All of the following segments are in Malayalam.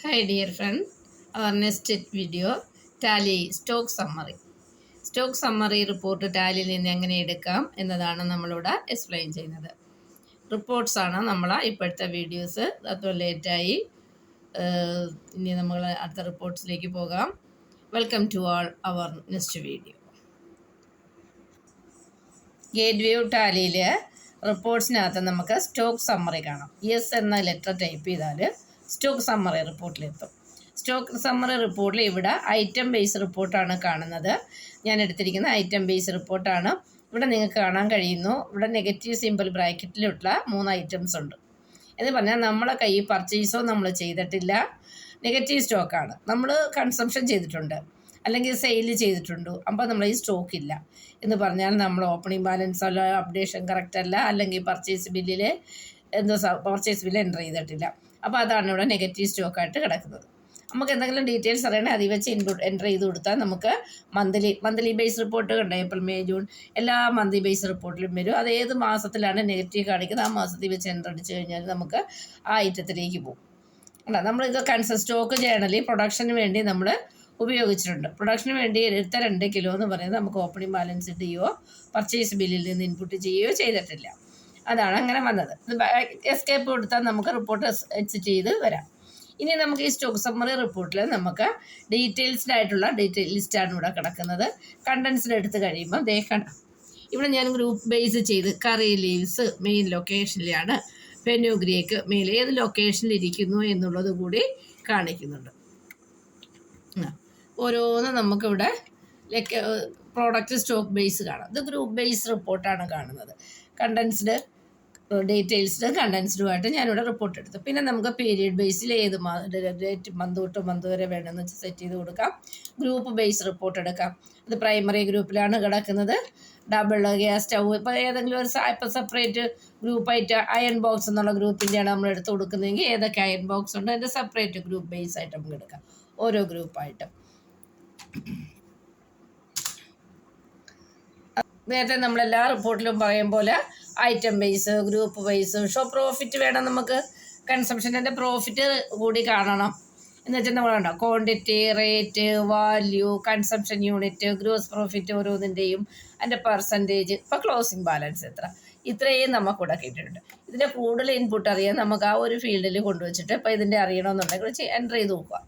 Hi dear friend, our next video Tally stock summary. Stock summary report ടാലിയിൽ നിന്ന് എങ്ങനെ എടുക്കാം എന്നതാണ് നമ്മളിവിടെ എക്സ്പ്ലെയിൻ ചെയ്യുന്നത്. റിപ്പോർട്ട്സാണ് നമ്മളെ ഇപ്പോഴത്തെ വീഡിയോസ്. അത് ലേറ്റായി. ഇനി നമ്മൾ അടുത്ത റിപ്പോർട്ട്സിലേക്ക് പോകാം. Welcome to all our next video. Gateway ടാലിയിൽ റിപ്പോർട്ട്സിനകത്ത് നമുക്ക് സ്റ്റോക്ക് സമ്മറി കാണാം. യെസ് എന്ന ലെറ്റർ ടൈപ്പ് ചെയ്താൽ സ്റ്റോക്ക് സമ്മറി റിപ്പോർട്ടിലെത്തും. സ്റ്റോക്ക് സമ്മറി റിപ്പോർട്ടിൽ ഇവിടെ ഐറ്റം ബേസ് റിപ്പോർട്ടാണ് കാണുന്നത്. ഞാൻ എടുത്തിരിക്കുന്ന ഐറ്റം ബേസ് റിപ്പോർട്ടാണ്. ഇവിടെ നിങ്ങൾക്ക് കാണാൻ കഴിയുന്നു. ഇവിടെ നെഗറ്റീവ് സിമ്പിൾ ബ്രാക്കറ്റിലുള്ള 3 ഐറ്റംസ് ഉണ്ട്. എന്ന് പറഞ്ഞാൽ നമ്മളെ കയ്യിൽ പർച്ചേസോ നമ്മൾ ചെയ്തിട്ടില്ല, നെഗറ്റീവ് സ്റ്റോക്കാണ്. നമ്മൾ കൺസംഷൻ ചെയ്തിട്ടുണ്ട് അല്ലെങ്കിൽ സെയിൽ ചെയ്തിട്ടുണ്ട്, അപ്പോൾ നമ്മൾ ഈ സ്റ്റോക്ക് ഇല്ല എന്ന് പറഞ്ഞാൽ നമ്മൾ ഓപ്പണിംഗ് ബാലൻസ് അല്ല, അപ്ഡേഷൻ കറക്റ്റ് അല്ല, അല്ലെങ്കിൽ പർച്ചേസ് ബില്ലിൽ പർച്ചേസ് ബില്ല് എൻ്റർ ചെയ്തിട്ടില്ല. അപ്പോൾ അതാണ് ഇവിടെ നെഗറ്റീവ് സ്റ്റോക്കായിട്ട് കിടക്കുന്നത്. നമുക്ക് എന്തെങ്കിലും ഡീറ്റെയിൽസ് അറിയണേ അതിൽ വെച്ച് എൻ്റർ ചെയ്ത് കൊടുത്താൽ നമുക്ക് മന്ത്ലി ബേസ് റിപ്പോർട്ട് കണ്ട ഏപ്രിൽ മെയ് ജൂൺ എല്ലാ മന്ത്ലി ബേസ് റിപ്പോർട്ടിലും വരും. അത് ഏത് മാസത്തിലാണ് നെഗറ്റീവ് കാണിക്കുന്നത് ആ മാസത്തിൽ വെച്ച് എൻ്റർ അടിച്ച് കഴിഞ്ഞാൽ നമുക്ക് ആ ഐറ്റത്തിലേക്ക് പോകും. അല്ല, നമ്മളിത് സ്റ്റോക്ക് ജേണലി പ്രൊഡക്ഷന് വേണ്ടി നമ്മൾ ഉപയോഗിച്ചിട്ടുണ്ട്. പ്രൊഡക്ഷന് വേണ്ടി എടുത്ത 2 കിലോ എന്ന് പറയുന്നത് നമുക്ക് ഓപ്പണിംഗ് ബാലൻസ് ഇടുകയോ പർച്ചേസ് ബില്ലിൽ നിന്ന് ഇൻപുട്ട് ചെയ്യുകയോ ചെയ്തിട്ടില്ല. അതാണ് അങ്ങനെ വന്നത്. എസ്കേപ്പ് കൊടുത്താൽ നമുക്ക് റിപ്പോർട്ട് എക്സിറ്റ് ചെയ്ത് വരാം. ഇനി നമുക്ക് ഈ സ്റ്റോക്ക് സമ്മറി റിപ്പോർട്ടിൽ നമുക്ക് ഡീറ്റെയിൽസ്ഡ് ആയിട്ടുള്ള ഡീറ്റെയിൽ ലിസ്റ്റാണ് ഇവിടെ കിടക്കുന്നത്. കണ്ടൻസ്ഡ് എടുത്ത് കഴിയുമ്പോൾ ദേക്കണം. ഇവിടെ ഞാൻ ഗ്രൂപ്പ് ബേസ് ചെയ്ത് കറി ലീവ്സ് മെയിൻ ലൊക്കേഷനിലാണ്, ഫെനുഗ്രിയക്ക് മെയിൽ ഏത് ലൊക്കേഷനിൽ ഇരിക്കുന്നു എന്നുള്ളത് കൂടി കാണിക്കുന്നുണ്ട്. ഓരോന്നും നമുക്കിവിടെ പ്രോഡക്റ്റ് സ്റ്റോക്ക് ബേസ് കാണാം. ഇത് ഗ്രൂപ്പ് ബേസ് റിപ്പോർട്ടാണ് കാണുന്നത്. കണ്ടൻസ്ഡ് ഡീറ്റെയിൽസ്ഡ് കണ്ടൻസ്ഡുമായിട്ട് ഞാനിവിടെ റിപ്പോർട്ട് എടുത്തു. പിന്നെ നമുക്ക് പീരീഡ് ബേസിൽ ഏത് ഡേറ്റ് മന്ത് തൊട്ട് മന്ത് വരെ വേണമെന്ന് വെച്ച് സെറ്റ് ചെയ്ത് കൊടുക്കാം. ഗ്രൂപ്പ് ബേസ് റിപ്പോർട്ട് എടുക്കാം. ഇത് പ്രൈമറി ഗ്രൂപ്പിലാണ് കിടക്കുന്നത്. ഡബിൾ ഗ്യാസ് സ്റ്റൗ ഇപ്പോൾ ഏതെങ്കിലും ഒരു ഇപ്പോൾ സെപ്പറേറ്റ് ഗ്രൂപ്പായിട്ട് അയൺ ബോക്സ് എന്നുള്ള ഗ്രൂപ്പിൻ്റെയാണ് നമ്മൾ എടുത്ത് കൊടുക്കുന്നതെങ്കിൽ ഏതൊക്കെ അയൺ ബോക്സ് ഉണ്ട് അതിൻ്റെ സെപ്പറേറ്റ് ഗ്രൂപ്പ് ബേസ് ആയിട്ട് നമുക്ക് എടുക്കാം, ഓരോ ഗ്രൂപ്പായിട്ട്. നേരത്തെ നമ്മളെല്ലാ റിപ്പോർട്ടിലും പറയും പോലെ item base, group base, show profit വേണം നമുക്ക്. കൺസംഷൻ്റെ പ്രോഫിറ്റ് കൂടി കാണണം എന്ന് വെച്ചാൽ നമ്മളുണ്ടോ quantity, rate, value, consumption unit, gross profit ഓരോന്നിൻ്റെയും അതിൻ്റെ പെർസെൻറ്റേജ്, ഇപ്പോൾ ക്ലോസിംഗ് ബാലൻസ് ഇത്രയും നമുക്കിവിടെ കിട്ടിയിട്ടുണ്ട്. ഇതിൻ്റെ കൂടുതൽ ഇൻപുട്ട് അറിയാൻ നമുക്ക് ആ ഒരു ഫീൽഡിൽ കൊണ്ടുവച്ചിട്ട് ഇപ്പോൾ ഇതിൻ്റെ അറിയണമെന്നുണ്ടെങ്കിൽ എൻ്റർ ചെയ്ത് നോക്കുക.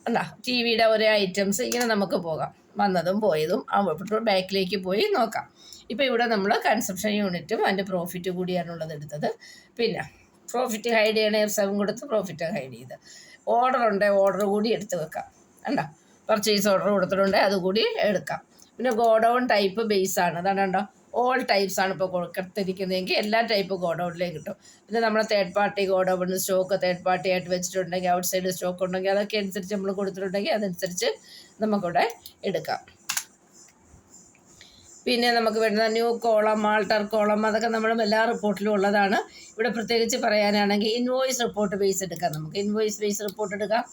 അല്ല, ടി വിയുടെ ഓരോ ഐറ്റംസ് ഇങ്ങനെ നമുക്ക് പോകാം, വന്നതും പോയതും അവിടെ ബാക്കിലേക്ക് പോയി നോക്കാം. ഇപ്പോൾ ഇവിടെ നമ്മൾ കൺസംഷൻ യൂണിറ്റും അതിൻ്റെ പ്രോഫിറ്റ് കൂടിയാണുള്ളത് എടുത്തത്. പിന്നെ പ്രോഫിറ്റ് ഹൈഡ് ചെയ്യണേ F7 കൊടുത്ത് പ്രോഫിറ്റ് ഹൈഡ് ചെയ്ത് ഓർഡർ ഉണ്ടെങ്കിൽ ഓർഡർ കൂടി എടുത്ത് വെക്കാം. കണ്ടോ, പർച്ചേസ് ഓർഡർ കൊടുത്തിട്ടുണ്ടെങ്കിൽ അതുകൂടി എടുക്കാം. പിന്നെ ഗോഡൗൺ ടൈപ്പ് ബേസാണ്. അതാണ് കണ്ടോ, ഓൾ ടൈപ്സ് ആണ് ഇപ്പോൾ കൊടുത്തിരിക്കുന്നതെങ്കിൽ എല്ലാ ടൈപ്പ് ഗോഡൗണിലേക്ക് കിട്ടും. പിന്നെ നമ്മളെ third party godown stock third party ആയിട്ട് വെച്ചിട്ടുണ്ടെങ്കിൽ ഔട്ട് സൈഡ് സ്റ്റോക്ക് ഉണ്ടെങ്കിൽ അതൊക്കെ അനുസരിച്ച് നമ്മൾ കൊടുത്തിട്ടുണ്ടെങ്കിൽ അതനുസരിച്ച് നമുക്കിവിടെ എടുക്കാം. പിന്നെ നമുക്ക് വരുന്ന ന്യൂ കോളം, ആൾട്ടർ കോളം, അതൊക്കെ നമ്മളും എല്ലാ റിപ്പോർട്ടിലും ഉള്ളതാണ്. ഇവിടെ പ്രത്യേകിച്ച് പറയാനാണെങ്കിൽ ഇൻവോയ്സ് റിപ്പോർട്ട് ബേസ് എടുക്കാം. നമുക്ക് ഇൻവോയ്സ് ബേസ് റിപ്പോർട്ട് എടുക്കാം.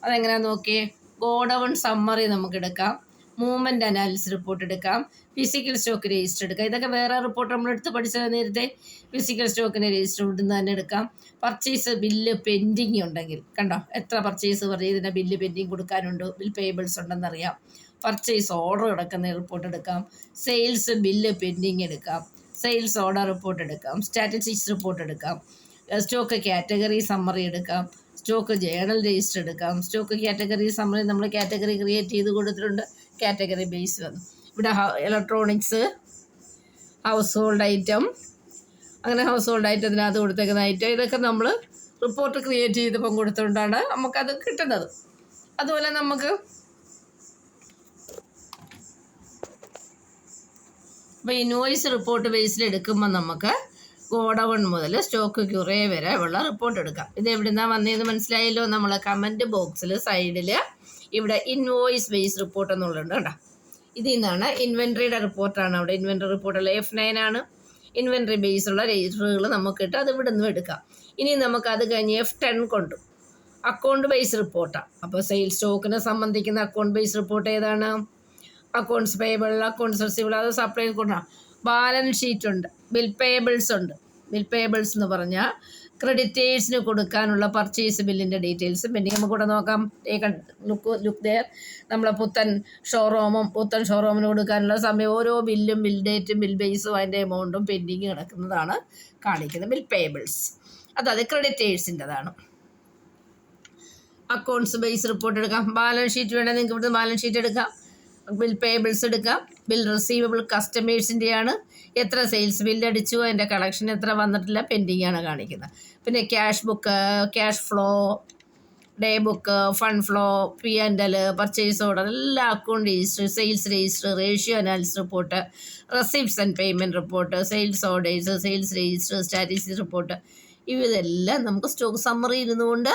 അതെങ്ങനെയാണെന്ന് നോക്കിയേ. ഗോഡൗൺ സമ്മറി നമുക്ക് എടുക്കാം, മൂവ്മെൻറ്റ് അനാലിസിസ് റിപ്പോർട്ട് എടുക്കാം, ഫിസിക്കൽ സ്റ്റോക്ക് രജിസ്റ്റർ എടുക്കാം. ഇതൊക്കെ വേറെ റിപ്പോർട്ട് നമ്മളെടുത്ത് പഠിച്ചത് നേരത്തെ. ഫിസിക്കൽ സ്റ്റോക്കിൻ്റെ രജിസ്റ്റർ ഇവിടുന്ന് തന്നെ എടുക്കാം. പർച്ചേസ് ബില്ല് പെൻഡിങ് ഉണ്ടെങ്കിൽ കണ്ടോ, എത്ര പർച്ചേസ് ഇതിൻ്റെ ബില്ല് പെൻഡിങ് കൊടുക്കാനുണ്ട്, ബിൽ പേബിൾസ് ഉണ്ടെന്നറിയാം. പർച്ചേസ് ഓർഡർ കിടക്കുന്ന റിപ്പോർട്ട് എടുക്കാം. സെയിൽസ് ബില്ല് പെൻഡിങ് എടുക്കാം. സെയിൽസ് ഓർഡർ റിപ്പോർട്ട് എടുക്കാം. സ്റ്റാറ്റിസ്റ്റിക്സ് റിപ്പോർട്ട് എടുക്കാം. സ്റ്റോക്ക് കാറ്റഗറി സമ്മറി എടുക്കാം. സ്റ്റോക്ക് ജേണൽ രജിസ്റ്റർ എടുക്കാം. സ്റ്റോക്ക് കാറ്റഗറി സമ്മറി നമ്മൾ കാറ്റഗറി ക്രിയേറ്റ് ചെയ്ത് കൊടുത്തിട്ടുണ്ട്. കാറ്റഗറി ബേസ് വന്നു. ഇവിടെ ഇലക്ട്രോണിക്സ്, ഹൗസ് ഹോൾഡ് ഐറ്റം, അങ്ങനെ ഹൗസ് ഹോൾഡ് ഐറ്റത്തിനകത്ത് കൊടുത്തേക്കുന്ന ഐറ്റം ഇതൊക്കെ നമ്മൾ റിപ്പോർട്ട് ക്രിയേറ്റ് ചെയ്തപ്പം കൊടുത്തുകൊണ്ടാണ് നമുക്കത് കിട്ടുന്നത്. അതുപോലെ നമുക്ക് ഇപ്പോൾ ഇൻവോയ്സ് റിപ്പോർട്ട് ബേസിൽ എടുക്കുമ്പോൾ നമുക്ക് ഗോഡൗൺ മുതൽ സ്റ്റോക്ക് ക്യൂറേ വരെ ഉള്ള റിപ്പോർട്ട് എടുക്കാം. ഇത് എവിടുന്നാണ് വന്നതെന്ന് മനസ്സിലായല്ലോ. നമ്മൾ കമൻറ്റ് ബോക്സിൽ സൈഡിൽ ഇവിടെ ഇൻവോയ്സ് ബേസ് റിപ്പോർട്ട് എന്നുള്ളതുണ്ട് കേട്ടോ. ഇതിൽ നിന്നാണ് ഇൻവെൻട്രിയുടെ റിപ്പോർട്ടാണ്. അവിടെ ഇൻവെൻട്രി റിപ്പോർട്ടുള്ള F9 ആണ്. ഇൻവെൻട്രി ബേസുള്ള രജിസ്റ്ററുകൾ നമുക്ക് കിട്ടും. അത് ഇവിടെ നിന്ന് എടുക്കാം. ഇനി നമുക്ക് അത് കഴിഞ്ഞ് F10 കൊണ്ടു അക്കൗണ്ട് ബേസ് റിപ്പോർട്ടാണ്. അപ്പോൾ സെയിൽസ് സ്റ്റോക്കിനെ സംബന്ധിക്കുന്ന അക്കൗണ്ട് ബേസ് റിപ്പോർട്ട് ഏതാണ്? അക്കൗണ്ട്സ് പേയബിൾ, അക്കൗണ്ട്സ് റിസീവബിൾ, അത് സപ്ലൈ കൊണ്ടാണ്. ബാലൻസ് ഷീറ്റ് ഉണ്ട്, ബിൽ പേയബിൾസ് ഉണ്ട്. ബിൽ പേയബിൾസ് എന്ന് പറഞ്ഞാൽ ക്രെഡിറ്റേഴ്സിന് കൊടുക്കാനുള്ള പർച്ചേസ് ബില്ലിൻ്റെ ഡീറ്റെയിൽസ് പെൻഡിങ് നമുക്കിവിടെ നോക്കാം. Look there. നമ്മളെ പുത്തൻ ഷോറൂമിന് കൊടുക്കാനുള്ള സമയം, ഓരോ ബില്ലും ബിൽ ഡേറ്റും ബിൽ ബേസും അതിൻ്റെ എമൗണ്ടും പെൻഡിങ് കിടക്കുന്നതാണ് കാണിക്കുന്നത്. ബിൽ പേബിൾസ് അതായത് ക്രെഡിറ്റേഴ്സിൻ്റെതാണ്. അക്കൗണ്ട്സ് ബേസ് റിപ്പോർട്ട് എടുക്കാം. ബാലൻസ് ഷീറ്റ് വേണമെങ്കിൽ നിങ്ങൾക്ക് ഇവിടുന്ന് ബാലൻസ് ഷീറ്റ് എടുക്കാം. ബിൽ പേബിൾസ് എടുക്കാം. ബിൽ റിസീവബിൾ കസ്റ്റമേഴ്സിൻ്റെയാണ്. എത്ര സെയിൽസ് ബില്ല് അടിച്ചു, അതിൻ്റെ കളക്ഷൻ എത്ര വന്നിട്ടില്ല, പെൻഡിങ് ആണ് കാണിക്കുന്നത്. പിന്നെ cash book, cash flow, day book, fund flow, P&L, purchase order, എല്ലാ account register, sales register, ratio analysis report, receipts and payment report, sales orders, sales register, statistics report, ഇതെല്ലാം നമുക്ക് സ്റ്റോക്ക് സമ്മറി ഇരുന്നുകൊണ്ട്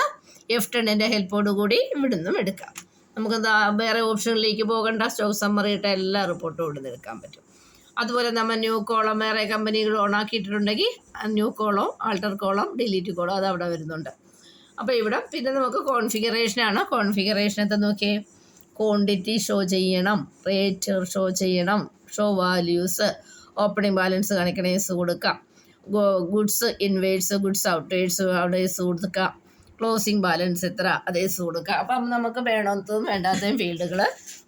F10ൻ്റെ ഹെൽപ്പോട് കൂടി ഇവിടുന്നും എടുക്കാം. നമുക്ക് വേറെ ഓപ്ഷനിലേക്ക് പോകേണ്ട, സ്റ്റോക്ക് സമ്മറി ഇട്ട എല്ലാ റിപ്പോർട്ടും ഇവിടുന്ന് എടുക്കാൻ പറ്റും. അതുപോലെ നമ്മൾ ന്യൂ കോളം വേറെ കമ്പനികൾ ഓണാക്കിയിട്ടുണ്ടെങ്കിൽ new column, alter column, delete column അത് അവിടെ വരുന്നുണ്ട്. അപ്പോൾ ഇവിടെ പിന്നെ നമുക്ക് കോൺഫിഗറേഷനാണ്. കോൺഫിഗറേഷനകത്ത് നോക്കിയേ, ക്വാണ്ടിറ്റി ഷോ ചെയ്യണം, റേറ്റ് ഷോ ചെയ്യണം, ഷോ വാല്യൂസ്, ഓപ്പണിംഗ് ബാലൻസ് കാണിക്കണ എസ് കൊടുക്കാം, ഗുഡ്സ് ഇൻവേഴ്സ്, ഗുഡ്സ് ഔട്ട്വേഴ്സ് അവിടെ എസ് കൊടുക്കാം, ക്ലോസിംഗ് ബാലൻസ് എത്ര അത് എസ് കൊടുക്കുക. അപ്പം നമുക്ക് വേണമെന്നതും വേണ്ടാത്തതും ഫീൽഡുകൾ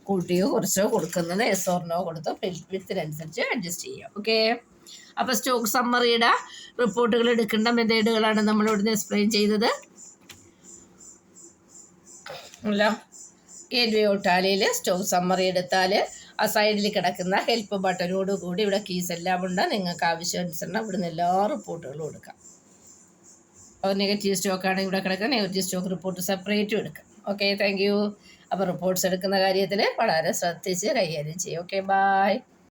കൂട്ടിയോ കുറച്ചോ കൊടുക്കുന്നത് എസ് ഓർനോ കൊടുത്ത് വിത്തിനനുസരിച്ച് അഡ്ജസ്റ്റ് ചെയ്യാം. ഓക്കെ, അപ്പോൾ സ്റ്റോക്ക് സമ്മറിയുടെ റിപ്പോർട്ടുകൾ എടുക്കേണ്ട മെത്തേഡുകളാണ് നമ്മളിവിടുന്ന് എക്സ്പ്ലെയിൻ ചെയ്തത്. അല്ല, ഗേറ്റ്വേ ഓഫ് ടാലിയിൽ സ്റ്റോക്ക് സമ്മറി എടുത്താൽ ആ സൈഡിൽ കിടക്കുന്ന ഹെൽപ്പ് ബട്ടനോട് കൂടി ഇവിടെ കീസ് എല്ലാം ഉണ്ട്. നിങ്ങൾക്ക് ആവശ്യാനുസരണം ഇവിടുന്ന് എല്ലാ റിപ്പോർട്ടുകളും എടുക്കാം. അപ്പോൾ നെഗറ്റീവ് സ്റ്റോക്കാണ് ഇവിടെ കിടക്കുക, നെഗറ്റീവ് സ്റ്റോക്ക് റിപ്പോർട്ട് സെപ്പറേറ്റും എടുക്കാം. Okay, thank you. അപ്പോൾ റിപ്പോർട്ട്സ് എടുക്കുന്ന കാര്യത്തിൽ വളരെ ശ്രദ്ധിച്ച് കൈകാര്യം ചെയ്യും. Okay, by.